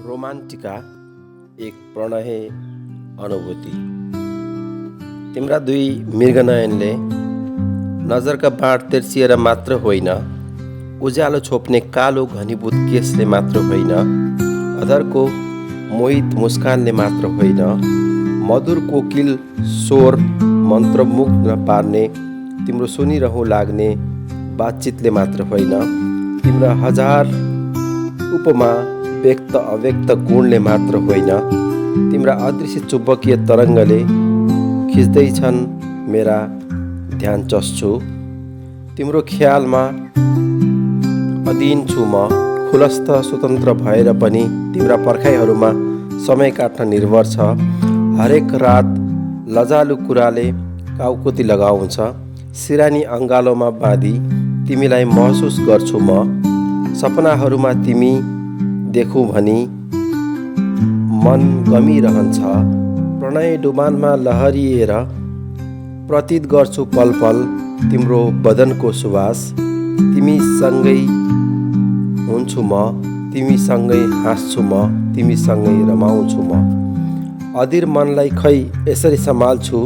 रोमान्टिका एक प्रणय अनुभूति। तिम्रा दुई मृगनयनले नजरका बाँड तेर्सिएर मात्र होइन, उज्यालो छोप्ने कालो घनीभूत केसले मात्र होइन, अधरको मोहित मुस्कानले मात्र होइन, मधुर कोकिल स्वर मन्त्रमुग्ध पार्ने तिम्रो सुनिरहँ लाग्ने बातचितले मात्र होइन, तिम्रा हजार उपमा व्यक्त अव्यक्त गुणले मात्र होइन, तिम्रा अदृश्य चुम्बकीय तरङ्गले खिच्दैछन् मेरा ध्यान चस्छु। तिम्रो ख्यालमा अधीन छु म, खुलस्त स्वतन्त्र भएर पनि तिम्रा पर्खाइहरूमा समय काट्न निर्भर छ। हरेक रात लजालु कुराले काउकुती लगाउँछ, सिरानी अङ्गालोमा बाँधी तिमीलाई महसुस गर्छु म। सपनाहरूमा तिमी देखौँ भनी मन गमिरहन्छ, प्रणय डुबानमा लहरिएर प्रतीत गर्छु पल पल तिम्रो बदनको सुवास। तिमीसँगै हुन्छु म, तिमीसँगै हाँस्छु म, तिमीसँगै रमाउँछु म। अधीर मनलाई खै यसरी सम्हाल्छु,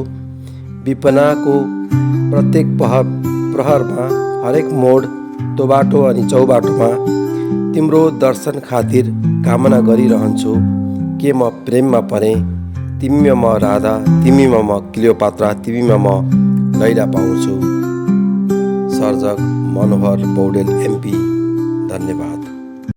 विपनाको प्रत्येक प्रहरमा, हरेक मोड तोबाटो अनि चौबाटोमा तिम्रो दर्शन खातिर कामना गरिरहन्छु। के म प्रेममा परेँ? तिमीमा म राधा, तिमीमा म क्लियोपात्रा, तिमीमा म लैला पाउँछु। सर्जक मनोहर पौडेल MP। धन्यवाद।